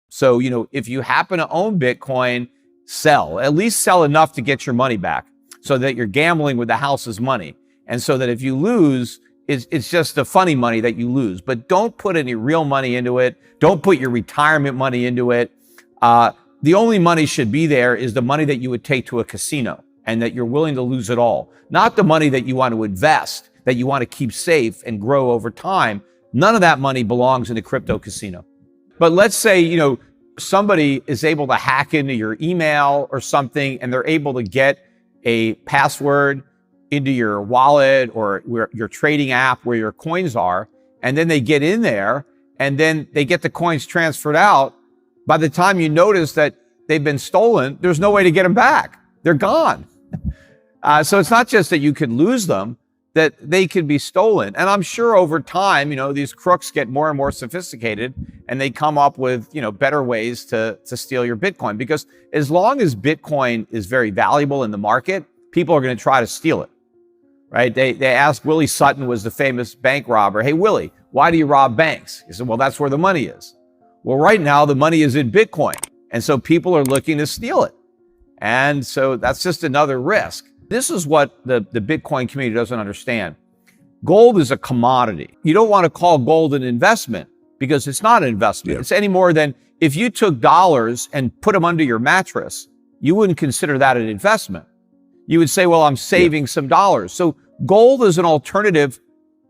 So, if you happen to own Bitcoin, sell. At least sell enough to get your money back so that you're gambling with the house's money. And so that if you lose, it's just the funny money that you lose. But don't put any real money into it. Don't put your retirement money into it. The only money should be there is the money that you would take to a casino and that you're willing to lose it all. Not the money that you want to invest, that you want to keep safe and grow over time. None of that money belongs in a crypto casino. But let's say, somebody is able to hack into your email or something, and they're able to get a password into your wallet or your trading app where your coins are, and then they get in there, and then they get the coins transferred out. By the time you notice that they've been stolen, there's no way to get them back. They're gone. So it's not just that you could lose them, that they could be stolen. And I'm sure over time, these crooks get more and more sophisticated and they come up with, better ways to steal your Bitcoin. Because as long as Bitcoin is very valuable in the market, people are going to try to steal it, right? They asked Willie Sutton, was the famous bank robber, hey, Willie, why do you rob banks? He said, well, that's where the money is. Well, right now, the money is in Bitcoin. And so people are looking to steal it. And so that's just another risk. This is what the Bitcoin community doesn't understand. Gold is a commodity. You don't want to call gold an investment because it's not an investment. Yeah. It's any more than if you took dollars and put them under your mattress, you wouldn't consider that an investment. You would say, well, I'm saving some dollars. So gold is an alternative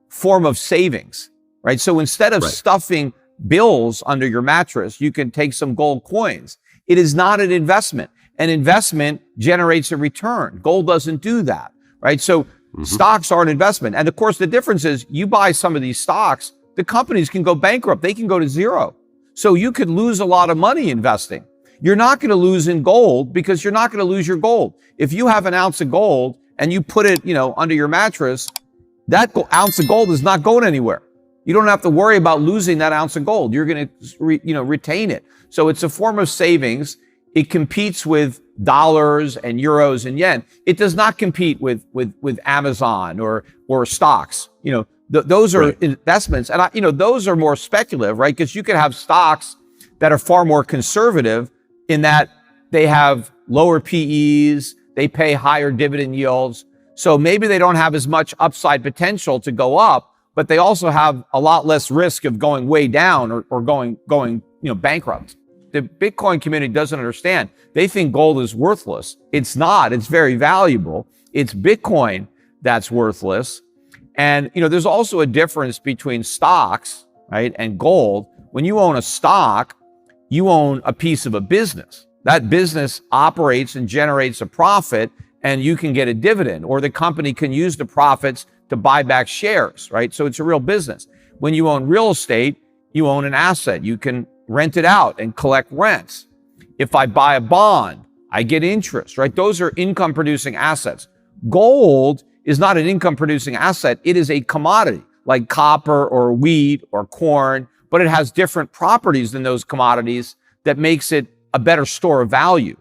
form of savings, right? So instead of stuffing bills under your mattress, you can take some gold coins. It is not an investment. An investment generates a return. Gold doesn't do that, right? So stocks are an investment. And of course, the difference is you buy some of these stocks, the companies can go bankrupt. They can go to zero. So you could lose a lot of money investing. You're not going to lose in gold because you're not going to lose your gold. If you have an ounce of gold and you put it, under your mattress, that ounce of gold is not going anywhere. You don't have to worry about losing that ounce of gold. You're going to retain it. So it's a form of savings. It competes with dollars and euros and yen. It does not compete with Amazon or stocks. Those are investments, and those are more speculative, right? Because you could have stocks that are far more conservative in that they have lower PEs, they pay higher dividend yields. So maybe they don't have as much upside potential to go up, but they also have a lot less risk of going way down or going bankrupt. The Bitcoin community doesn't understand. They think gold is worthless. It's not. It's very valuable. It's Bitcoin that's worthless. And, there's also a difference between stocks, right, and gold. When you own a stock, you own a piece of a business. That business operates and generates a profit, and you can get a dividend, or the company can use the profits to buy back shares, right? So it's a real business. When you own real estate, you own an asset. You can rent it out and collect rents. If I buy a bond, I get interest, right? Those are income producing assets. Gold is not an income producing asset. It is a commodity like copper or wheat or corn, but it has different properties than those commodities that makes it a better store of value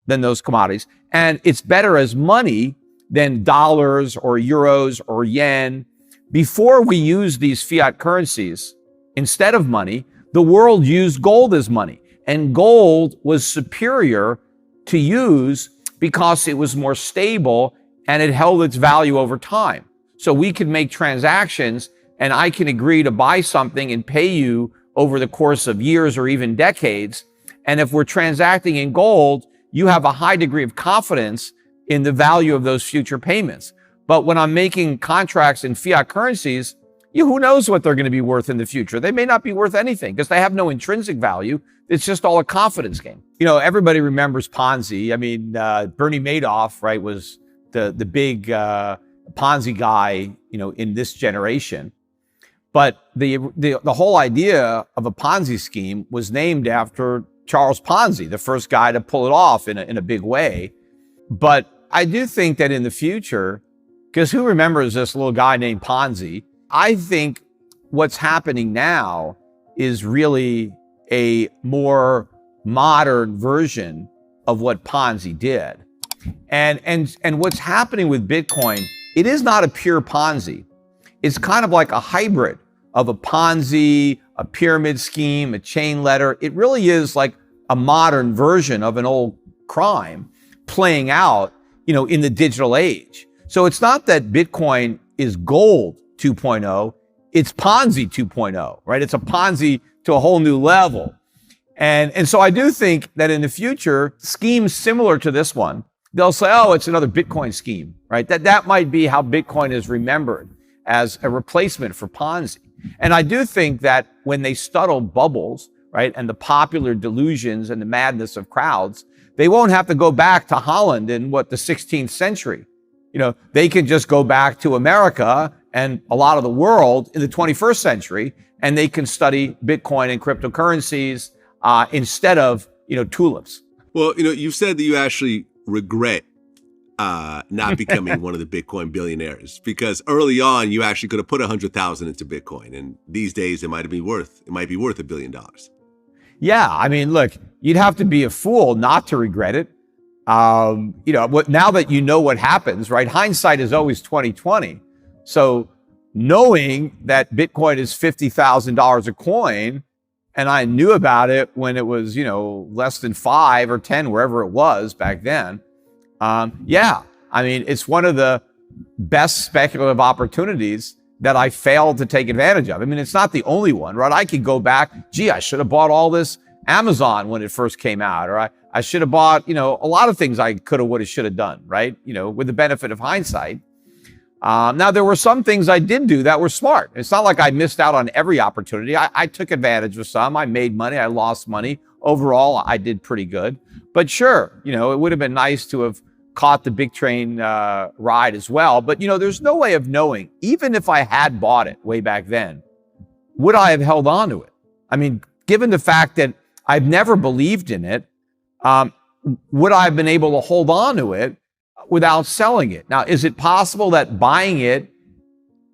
than those commodities. And it's better as money than dollars or euros or yen. Before we use these fiat currencies instead of money, the world used gold as money, and gold was superior to use because it was more stable and it held its value over time. So we could make transactions, and I can agree to buy something and pay you over the course of years or even decades. And if we're transacting in gold, you have a high degree of confidence in the value of those future payments. But when I'm making contracts in fiat currencies, who knows what they're going to be worth in the future? They may not be worth anything because they have no intrinsic value. It's just all a confidence game. Everybody remembers Ponzi. I mean, Bernie Madoff, right, was the big Ponzi guy, in this generation. But the whole idea of a Ponzi scheme was named after Charles Ponzi, the first guy to pull it off in a big way. But I do think that in the future, because who remembers this little guy named Ponzi? I think what's happening now is really a more modern version of what Ponzi did. And what's happening with Bitcoin, it is not a pure Ponzi. It's kind of like a hybrid of a Ponzi, a pyramid scheme, a chain letter. It really is like a modern version of an old crime playing out, in the digital age. So it's not that Bitcoin is gold 2.0, it's Ponzi 2.0, right? It's a Ponzi to a whole new level. And so I do think that in the future, schemes similar to this one, they'll say, oh, it's another Bitcoin scheme, right? That might be how Bitcoin is remembered, as a replacement for Ponzi. And I do think that when they scuttle bubbles, right, and the popular delusions and the madness of crowds, they won't have to go back to Holland in the 16th century. They can just go back to America and a lot of the world in the 21st century, and they can study Bitcoin and cryptocurrencies instead of, tulips. Well, you've said that you actually regret not becoming one of the Bitcoin billionaires, because early on you actually could have put 100,000 into Bitcoin, and these days it might be worth $1 billion. Yeah, I mean, look, you'd have to be a fool not to regret it. Now that you know what happens, right? Hindsight is always 20/20. So knowing that Bitcoin is $50,000 a coin, and I knew about it when it was, less than 5 or 10, wherever it was back then. Yeah, I mean, it's one of the best speculative opportunities that I failed to take advantage of. I mean, it's not the only one, right? I could go back, I should have bought all this Amazon when it first came out, or I should have bought, a lot of things I could have, would have, should have done, right? With the benefit of hindsight. Now, there were some things I did do that were smart. It's not like I missed out on every opportunity. I took advantage of some. I made money. I lost money. Overall, I did pretty good. But sure, it would have been nice to have caught the big train ride as well. But, there's no way of knowing, even if I had bought it way back then, would I have held on to it? I mean, given the fact that I've never believed in it, would I have been able to hold on to it without selling it? Now, is it possible that buying it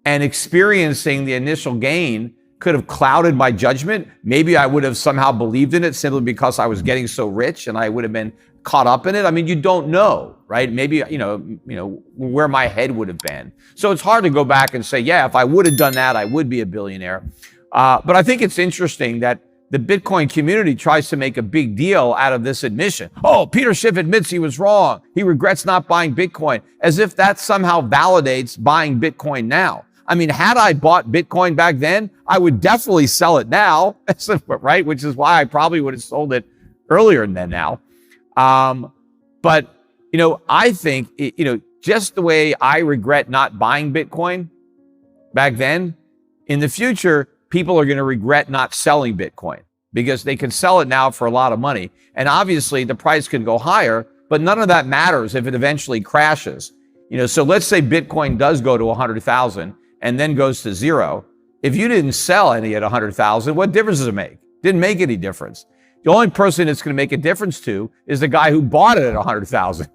and experiencing the initial gain could have clouded my judgment? Maybe I would have somehow believed in it simply because I was getting so rich and I would have been caught up in it. I mean, you don't know, right? Maybe, where my head would have been. So it's hard to go back and say, yeah, if I would have done that, I would be a billionaire. But I think it's interesting that the Bitcoin community tries to make a big deal out of this admission. Oh, Peter Schiff admits he was wrong. He regrets not buying Bitcoin, as if that somehow validates buying Bitcoin now. I mean, had I bought Bitcoin back then, I would definitely sell it now, right? Which is why I probably would have sold it earlier than now. But, I think, just the way I regret not buying Bitcoin back then, in the future, people are going to regret not selling Bitcoin because they can sell it now for a lot of money. And obviously the price could go higher, but none of that matters if it eventually crashes. So let's say Bitcoin does go to 100,000 and then goes to zero. If you didn't sell any at 100,000, what difference does it make? Didn't make any difference. The only person it's going to make a difference to is the guy who bought it at 100,000.